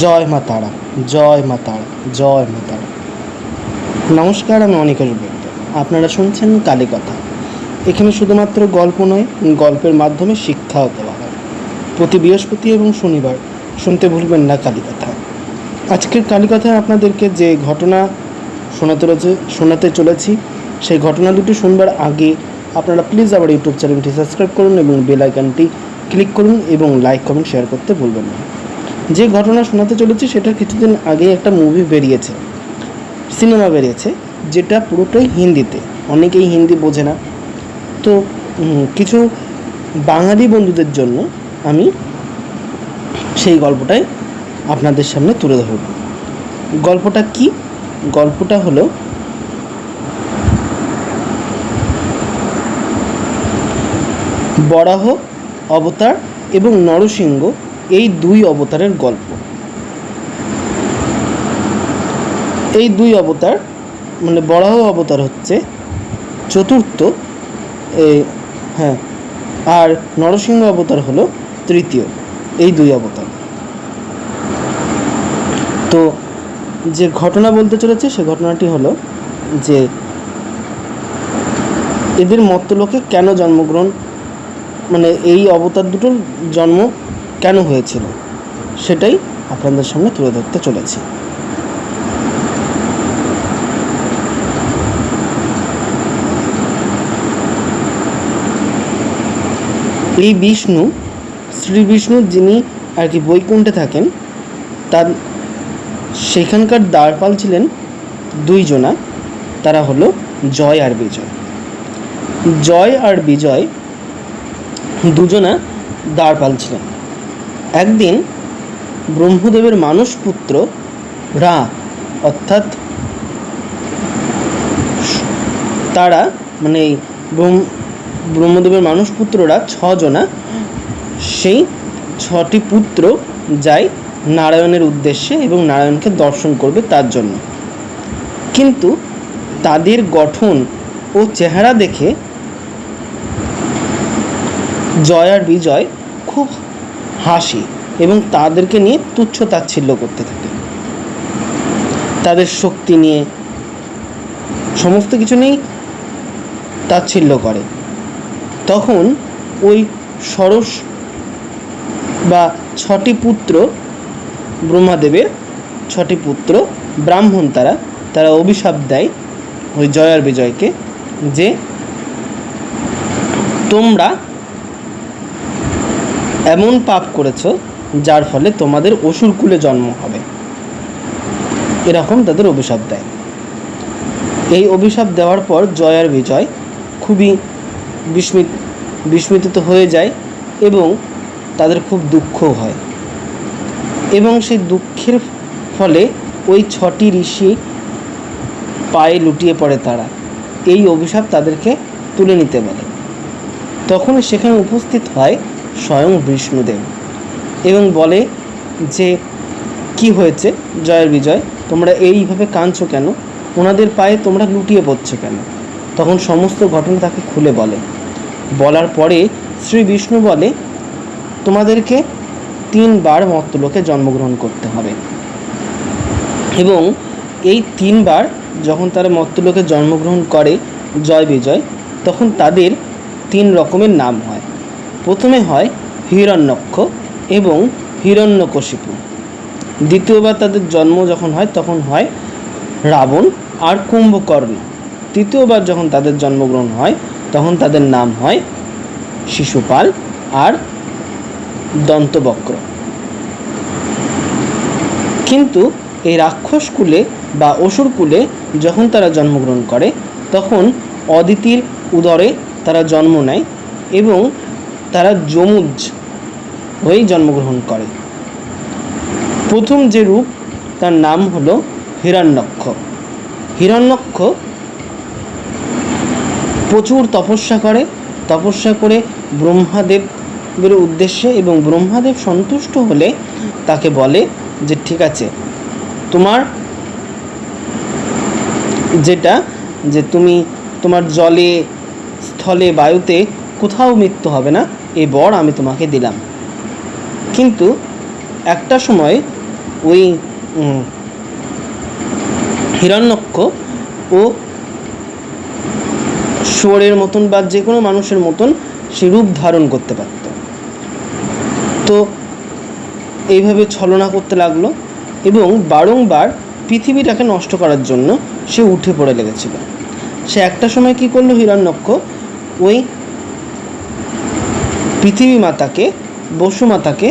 জয় মা তারা, জয় মা তারা, জয় মা তারা। নমস্কার, আমি অনিকেশ বৈদ্য। আপনারা শুনছেন কালী কথা। এখানে শুধুমাত্র গল্প নয়, গল্পের মাধ্যমে শিক্ষাও দেওয়া হয়। প্রতি বৃহস্পতি এবং শনিবার শুনতে ভুলবেন না কালী কথা। আজকের কালী কথায় আপনাদেরকে যে ঘটনা শোনাতে চলেছি, সেই ঘটনা দুটি শুনবার আগে আপনারা প্লিজ আমার ইউটিউব চ্যানেলটি সাবস্ক্রাইব করুন এবং বেল আইকনটি ক্লিক করুন এবং লাইক কমেন্ট শেয়ার করতে ভুলবেন না। যে ঘটনা শোনাতে চলেছি সেটার কিছুদিন আগে একটা সিনেমা বেরিয়েছে, যেটা পুরোটাই হিন্দিতে। অনেকেই হিন্দি বোঝে না, তো কিছু বাঙালি বন্ধুদের জন্য আমি সেই গল্পটাই আপনাদের সামনে তুলে ধরব। গল্পটা কি? গল্পটা হলো বরাহ অবতার এবং নরসিংহ, এই দুই অবতারের গল্প। এই দুই অবতার মানে বরাহ অবতার হচ্ছে চতুর্থ, আর নরসিংহ অবতার হলো তৃতীয়। এই দুই অবতার। তো যে ঘটনা বলতে চলেছে সে ঘটনাটি হলো যে এদের মর্ত্যলোকে কেন জন্মগ্রহণ, মানে এই অবতার দুটোর জন্ম কেন হয়েছিল সেটাই আপনাদের সামনে তুলে ধরতে চলেছি। এই শ্রী বিষ্ণু যিনি আর কি বৈকুণ্ঠে থাকেন, তার সেখানকার দ্বারপাল ছিলেন দুইজনা। তারা হলো জয় আর বিজয়। জয় আর বিজয় দুজনা দ্বারপাল ছিলেন। একদিন ব্রহ্মদেবের মানসপুত্র রা, অর্থাৎ তারা মানে ব্রহ্মদেবের মানসপুত্ররা ছজনা, সেই ছটি পুত্র যায় নারায়ণের উদ্দেশ্যে এবং নারায়ণকে দর্শন করবে তার জন্য। কিন্তু তাদের গঠন ও চেহারা দেখে জয় আর বিজয় খুব হাসি এবং তাদেরকে নিয়ে তুচ্ছ তাচ্ছিল্য করতে থাকে। তাদের শক্তি নিয়ে, সমস্ত কিছু নিয়েই তাচ্ছিল্য করে। তখন ওই ষোড়শ বা ছটি পুত্র, ব্রহ্মাদেবের ছটি পুত্র ব্রাহ্মণ, তারা অভিশাপ দেয় ওই জয় আর বিজয়কে যে তোমরা এমন পাপ করেছো যার ফলে তোমাদের অসুর কুলে জন্ম হবে, এরকম তাদের অভিশাপ দেয়। এই অভিশাপ দেওয়ার পর জয় আর বিজয় খুবই বিস্মিত হয়ে যায় এবং তাদের খুব দুঃখও হয়। এবং সেই দুঃখের ফলে ওই ছটি ঋষি পায়ে লুটিয়ে পড়ে। তারা এই অভিশাপ তাদেরকে তুলে নিতে বলে। তখন সেখানে উপস্থিত হয় স্বয়ং বিষ্ণুদেব এবং বলে যে কি হয়েছে জয়ের বিজয়, তোমরা এইভাবে কাঁদছো কেন? ওনাদের পায়ে তোমরা লুটিয়ে পড়ছো কেন? তখন সমস্ত ঘটনা তাকে খুলে বলার পরে শ্রী বিষ্ণু বলে, তোমাদেরকে 3 বার মর্ত্যলোকে জন্মগ্রহণ করতে হবে এবং এই 3 বার যখন তারা মর্ত্যলোকে জন্মগ্রহণ করে জয় বিজয়, তখন তাদের 3 রকমের নাম হয়। প্রথমে হয় হিরণ্যক্ষ এবং হিরণ্যকশিপু। দ্বিতীয়বার তাদের জন্ম যখন হয় তখন হয় রাবণ আর কুম্ভকর্ণ। তৃতীয়বার যখন তাদের জন্মগ্রহণ হয় তখন তাদের নাম হয় শিশুপাল আর দন্তবক্র। কিন্তু এই রাক্ষস কুলে বা অসুর কুলে যখন তারা জন্মগ্রহণ করে তখন অদিতির উদরে তারা জন্ম নেয় এবং তারা যমুজ হয়ে জন্মগ্রহণ করে। প্রথম যে রূপ তার নাম হলো হিরণ্যক্ষ। হিরণ্যক্ষ প্রচুর তপস্যা করে ব্রহ্মাদেবের উদ্দেশ্যে, এবং ব্রহ্মাদেব সন্তুষ্ট হলে তাকে বলে যে ঠিক আছে, তোমার যে তুমি তোমার জলে, স্থলে, বায়ুতে কোথাও মৃত্যু হবে না, এই বর আমি তোমাকে দিলাম। কিন্তু একটা সময় ওই হিরণ্যক্ষ ও শুয়োরের মতন বা যে কোনো মানুষের মতন সে রূপ ধারণ করতে পারত। তো এইভাবে ছলনা করতে লাগলো এবং বারংবার পৃথিবীটাকে নষ্ট করার জন্য সে উঠে পড়ে লেগেছিল। সে একটা সময় কী করলো, হিরণ্যক্ষ ওই পৃথিবী মাতাকে, বসুমাতাকে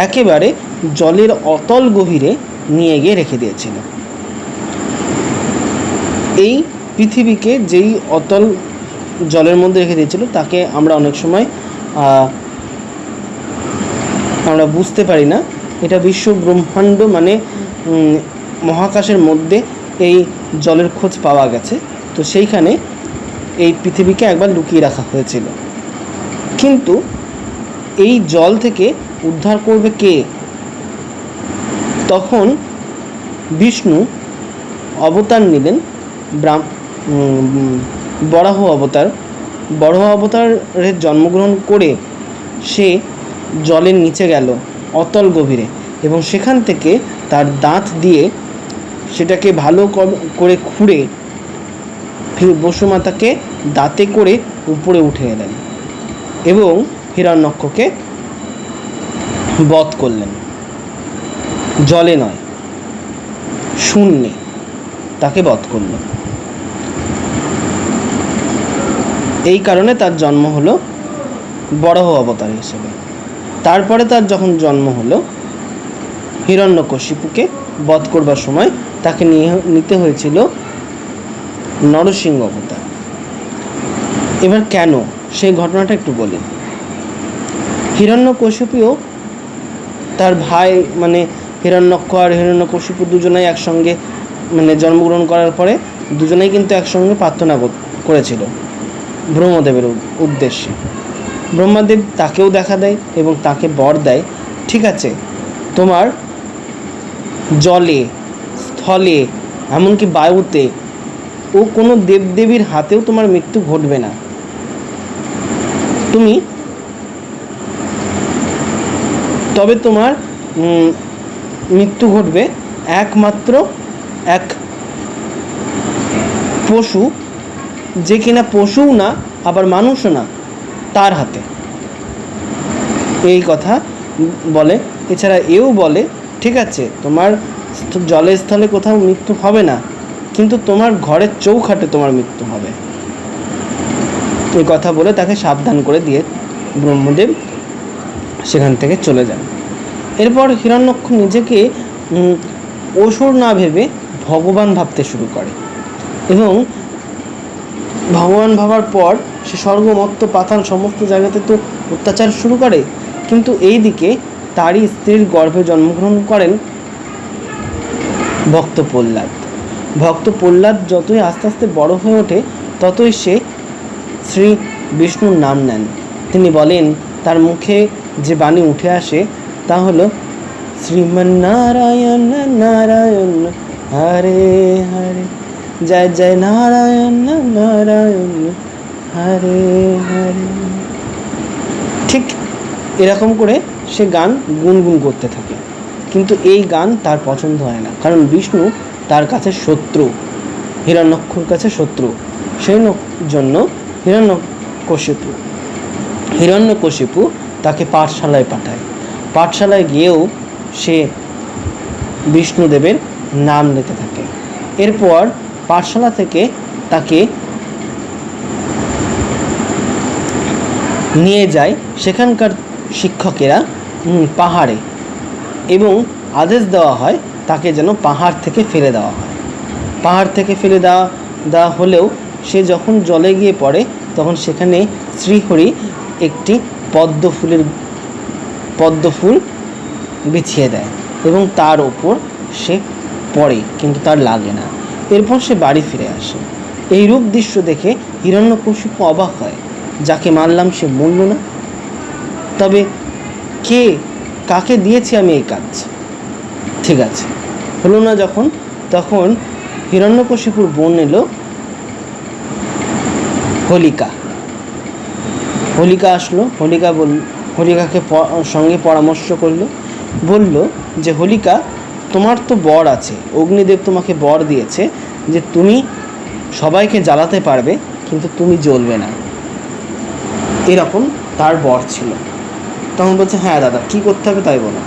একেবারে জলের অতল গভীরে নিয়ে গিয়ে রেখে দিয়েছিল। এই পৃথিবীকে যেই অতল জলের মধ্যে রেখে দিয়েছিল তাকে আমরা অনেক সময় আমরা বুঝতে পারি না। এটা বিশ্ব ব্রহ্মাণ্ড মানে মহাকাশের মধ্যে এই জলের খোঁজ পাওয়া গেছে। তো সেইখানে এই পৃথিবীকে একবার লুকিয়ে রাখা হয়েছিল। কিন্তু এই জল থেকে উদ্ধার করবে কে? তখন বিষ্ণু অবতার নিলেন, বরাহ অবতার। বরাহ অবতারের জন্মগ্রহণ করে সে জলের নিচে গেল অতল গভীরে এবং সেখান থেকে তার দাঁত দিয়ে সেটাকে ভালো করে খুঁড়ে বসুমাতাকে দাঁতে করে উপরে উঠে এলেন এবং হিরণ্যক্ষকে বধ করলেন। জলে নয়, শূন্যে তাকে বধ করল। এই কারণে তার জন্ম হলো বরাহ অবতার হিসেবে। তারপরে তার যখন জন্ম হলো, হিরণ্যকশিপুকে বধ করবার সময় তাকে নিতে হয়েছিল নরসিংহ অবতার। এবার কেন সেই ঘটনাটা একটু বলি। হিরণ্যকশিপুও তার ভাই মানে হিরণ্যক্ষ আর হিরণ্যকশিপু দুজনেই একসঙ্গে মানে জন্মগ্রহণ করার পরে দুজনেই কিন্তু একসঙ্গে প্রার্থনা করেছিল ব্রহ্মদেবের উদ্দেশ্যে। ব্রহ্মদেব তাকেও দেখা দেয় এবং তাকে বর দেয়, ঠিক আছে, তোমার জলে, স্থলে, এমনকি বায়ুতে ও কোনো দেবদেবীর হাতেও তোমার মৃত্যু ঘটবে না। তুমি তবে তোমার মৃত্যু ঘটবে একমাত্র এক পশু, যে কিনা পশুও না আবার মানুষও না, তার হাতে। এই কথা বলে। এছাড়া এও বলে, ঠিক আছে, তোমার জলে স্থলে কোথাও মৃত্যু হবে না, কিন্তু তোমার ঘরের চৌখাটে তোমার মৃত্যু হবে। এই কথা বলে তাকে সাবধান করে দিয়ে ব্রহ্মদেব সেখান থেকে চলে যান। এরপর হিরণ্যক্ষ নিজেকে অসুর না ভেবে ভগবান ভাবতে শুরু করে এবং ভগবান ভাবার পর সে স্বর্গ, মর্ত্য, পাতাল সমস্ত জায়গাতে তো অত্যাচার শুরু করে। কিন্তু এই দিকে তারই স্ত্রীর গর্ভে জন্মগ্রহণ করেন ভক্ত প্রহ্লাদ। ভক্ত প্রহ্লাদ যতই আস্তে আস্তে বড় হয়ে ওঠে ততই সে শ্রী বিষ্ণুর নাম নেন। তিনি বলেন, তার মুখে যে বাণী উঠে আসে তা হলো শ্রীমন্নারায়ণ নারায়ণ হরে হরে, জয় জয় নারায়ণ নারায়ণ হরে হরে। ঠিক এরকম করে সে গান গুনগুন করতে থাকে। কিন্তু এই গান তার পছন্দ হয় না, কারণ বিষ্ণু তার কাছে শত্রু, হিরণ্যক্ষর কাছে শত্রু। সেই জন্য হিরণ্যকশিপু তাকে পাঠশালায় পাঠায়। পাঠশালায় গিয়েও সে বিষ্ণুদেবের নাম নিতে থাকে। এরপর পাঠশালা থেকে তাকে নিয়ে যায় সেখানকার শিক্ষকেরা পাহাড়ে এবং আদেশ দেওয়া হয় তাকে যেন পাহাড় থেকে ফেলে দেওয়া হয়। পাহাড় থেকে ফেলে দেওয়া হলেও সে যখন জলে গিয়ে পড়ে তখন সেখানে শ্রীহরি একটি পদ্ম ফুল বিছিয়ে দেয় এবং তার ওপর সে পড়ে, কিন্তু তার লাগে না। এরপর সে বাড়ি ফিরে আসে। এই রূপ দৃশ্য দেখে হিরণ্যকশিপু অবাক হয়, যাকে মারলাম সে মরল না, তবে কাকে দিয়েছি আমি এই কাজ? ঠিক আছে, হলো না যখন, তখন হিরণ্যকশিপুর বোন এলো হোলিকা আসলো। হোলিকাকে সঙ্গে পরামর্শ করলো, বলল যে হোলিকা, তোমার তো বর আছে, অগ্নিদেব তোমাকে বর দিয়েছে যে তুমি সবাইকে জ্বালাতে পারবে, কিন্তু তুমি জ্বলবে না, এরকম তার বর ছিল। তখন বলছে, হ্যাঁ দাদা, কী করতে হবে তাই বলো।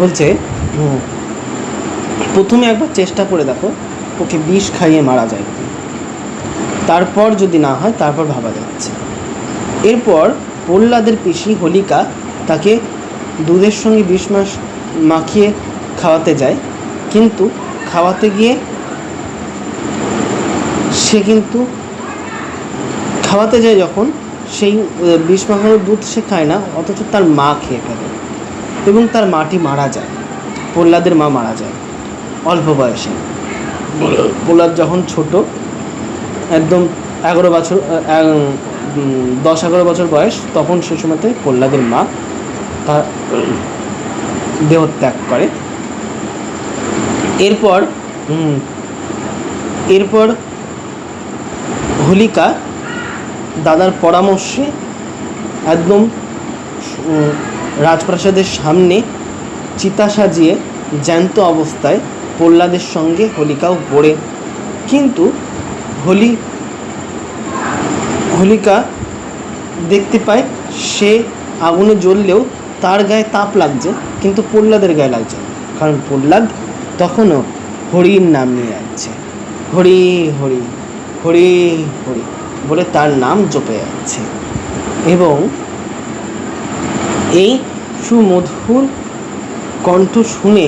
বলছে, প্রথমে একবার চেষ্টা করে দেখো ওকে বিষ খাইয়ে মারা যায়, তারপর যদি না হয় তারপর ভাবা যাচ্ছে। এরপর প্রহ্লাদের পিসি হোলিকা তাকে দুধের সঙ্গে বিষ মাখিয়ে খাওয়াতে যায়, কিন্তু খাওয়াতে গিয়ে সে কিন্তু খাওয়াতে যায় যখন, সেই বিষ মাখানো দুধ সে খায় না, অথচ তার মা খেয়ে ফেলে এবং তার মাটি মারা যায়। প্রহ্লাদের মা মারা যায় অল্প বয়সে। প্রহ্লাদ যখন ছোট, একদম 10-11 বছর বয়স, তখন সে সময়তে প্রহ্লাদের মা তার দেহত্যাগ করে। এরপর হোলিকা দাদার পরামর্শে একদম রাজপ্রাসাদের সামনে চিতা সাজিয়ে জ্যান্ত অবস্থায় প্রহ্লাদের সঙ্গে হোলিকাও পড়ে। কিন্তু হোলিকা দেখতে পায় সে আগুনে জ্বললেও তার গায়ে তাপ লাগছে, কিন্তু প্রহ্লাদের গায়ে লাগছে না, কারণ প্রহ্লাদ তখনও হরির নাম নিয়ে যাচ্ছে, হরি হরি হরি হরি বলে তার নাম জপে যাচ্ছে। এবং এই সুমধুর কণ্ঠ শুনে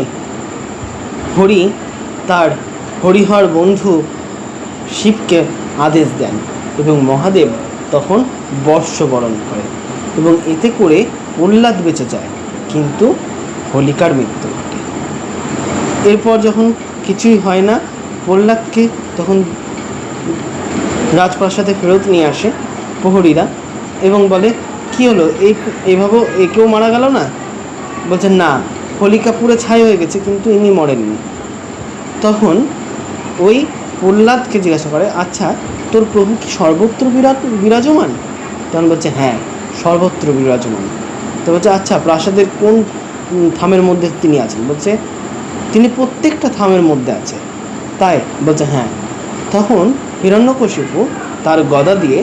হরি তার হরিহর বন্ধু শিবকে আদেশ দেন এবং মহাদেব তখন বর্ষবরণ করে এবং এতে করে প্রহ্লাদ বেঁচে যায়, কিন্তু হোলিকার মৃত্যু ঘটে। এরপর যখন কিছুই হয় না, প্রহ্লাদকে তখন রাজপ্রাসাদে ফেরত নিয়ে আসে প্রহরীরা এবং বলে, কী হলো, এইভাবে একেও মারা গেল না? বলছে, না, হোলিকা পুরো ছাই হয়ে গেছে, কিন্তু ইনি মরেননি। তখন ওই প্রহ্লাদকে জিজ্ঞাসা করে, আচ্ছা, তোর প্রভু কি সর্বত্র বিরাজমান? তখন বলছে, হ্যাঁ, সর্বত্র বিরাজমান। তো বলছে, আচ্ছা, প্রাসাদের কোন থামের মধ্যে তিনি আছেন? বলছে, তিনি প্রত্যেকটা থামের মধ্যে আছে। তাই? বলছে, হ্যাঁ। তখন হিরণ্যকশিপু তার গদা দিয়ে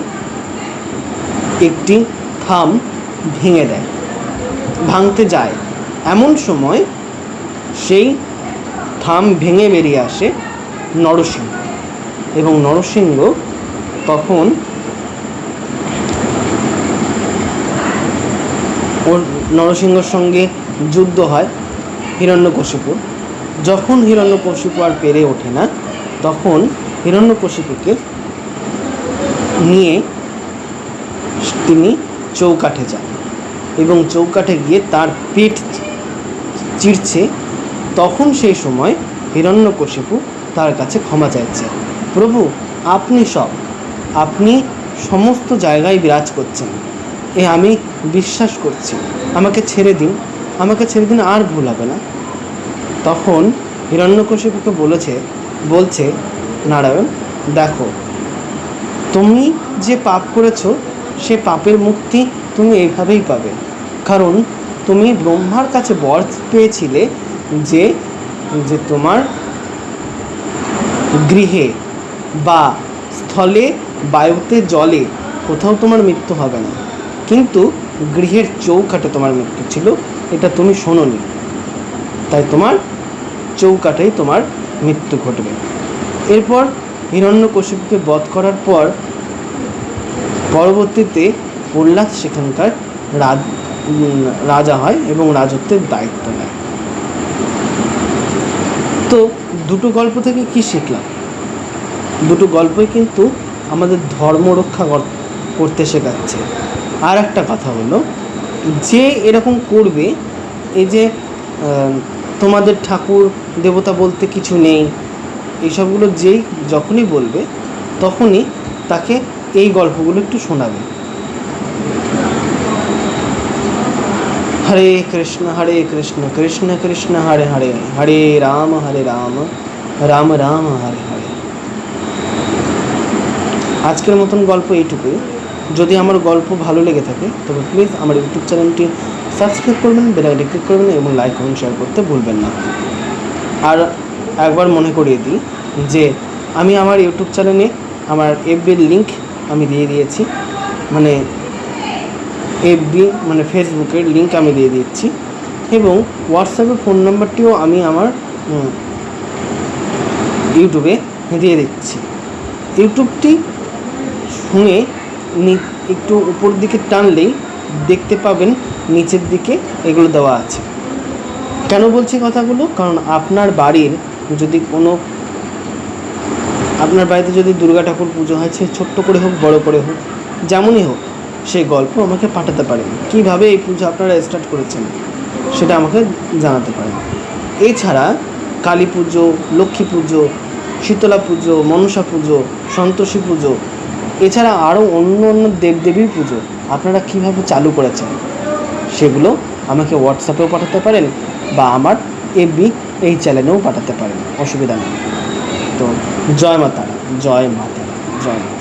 একটি থাম ভেঙে দেয়, ভাঙতে যায়। এমন সময় সেই থাম ভেঙে বেরিয়ে আসে নরসিংহ, এবং নরসিংহ তখন নরসিংহর সঙ্গে যুদ্ধ হয় হিরণ্যকশিপুর। যখন হিরণ্যকশিপু আর পেরে ওঠে না, তখন হিরণ্যকশিপুকে নিয়ে তিনি চৌকাঠে যান এবং চৌকাঠে গিয়ে তার পেট চিরছে। তখন সেই সময় হিরণ্যকশিপু তার কাছে ক্ষমা চাইছে, প্রভু, আপনি সমস্ত জায়গায় বিরাজ করছেন, আমি বিশ্বাস করছি, আমাকে ছেড়ে দিন, আর ভুল হবে না। তখন হিরণ্যকশিপুকে বলছে নারায়ণ, দেখো, তুমি যে পাপ করেছো সে পাপের মুক্তি তুমি এইভাবেই পাবে, কারণ তুমি ব্রহ্মার কাছে বর পেয়েছিলে যে তোমার গৃহে বা স্থলে, বায়ুতে, জলে কোথাও তোমার মৃত্যু হবে না, কিন্তু গৃহের চৌকাঠে তোমার মৃত্যু ছিল, এটা তুমি শোনোনি, তাই তোমার চৌকাঠেই তোমার মৃত্যু ঘটবে। এরপর হিরণ্যকশিপুকে বধ করার পর পরবর্তীতে প্রহ্লাদ সেখানকার রাজা হয় এবং রাজত্বের দায়িত্ব নেয়। তো দুটো গল্প থেকে কি শিখলাম? দুটো গল্পই কিন্তু আমাদের ধর্ম রক্ষা করতে শেখাচ্ছে। আর একটা কথা হলো, যে এরকম করবে, এই যে তোমাদের ঠাকুর দেবতা বলতে কিছু নেই, এইসবগুলো যখনই বলবে, তখনই তাকে এই গল্পগুলো একটু শোনাবে। হরে কৃষ্ণ কৃষ্ণ কৃষ্ণ হরে হরে, হরে রাম রাম রাম হরে হরে। আজকের মতন গল্প এইটুকুই। যদি আমার গল্প ভালো লেগে থাকে তবে প্লিজ আমার ইউটিউব চ্যানেলটি সাবস্ক্রাইব করবেন, বেল আইকনে ক্লিক করবেন এবং লাইক কমেন্ট শেয়ার করতে ভুলবেন না। আর একবার মনে করিয়ে দিই যে আমি আমার ইউটিউব চ্যানেলে আমার এফবির লিঙ্ক আমি দিয়ে দিয়েছি, মানে এফবি মানে ফেসবুকের লিঙ্ক আমি দিয়ে দিচ্ছি, এবং হোয়াটসঅ্যাপে ফোন নাম্বারটিও আমি আমার ইউটিউবে দিয়ে দিচ্ছি। ইউটিউবটি শুনে একটু উপর দিকে টানলেই দেখতে পাবেন নিচের দিকে এগুলো দেওয়া আছে। কেন বলছি কথাগুলো? কারণ আপনার বাড়িতে যদি দুর্গা ঠাকুর পুজো হয়, সে ছোট্ট করে হোক বড় করে হোক যেমনই হোক, সেই গল্প আমাকে পাঠাতে পারেন। কীভাবে এই পুজো আপনারা স্টার্ট করেছেন সেটা আমাকে জানাতে পারেন। এছাড়া কালী পুজো, লক্ষ্মী পুজো, শীতলা পুজো, মনসা পুজো, সন্তোষী পুজো, এছাড়া আরও অন্য অন্য দেবদেবীর পুজো আপনারা কীভাবে চালু করেছেন সেগুলো আমাকে হোয়াটসঅ্যাপেও পাঠাতে পারেন বা আমার এফবি এই চ্যানেলেও পাঠাতে পারেন, অসুবিধা নেই। তো জয় মা তারা, জয় মা তারা, জয় মা।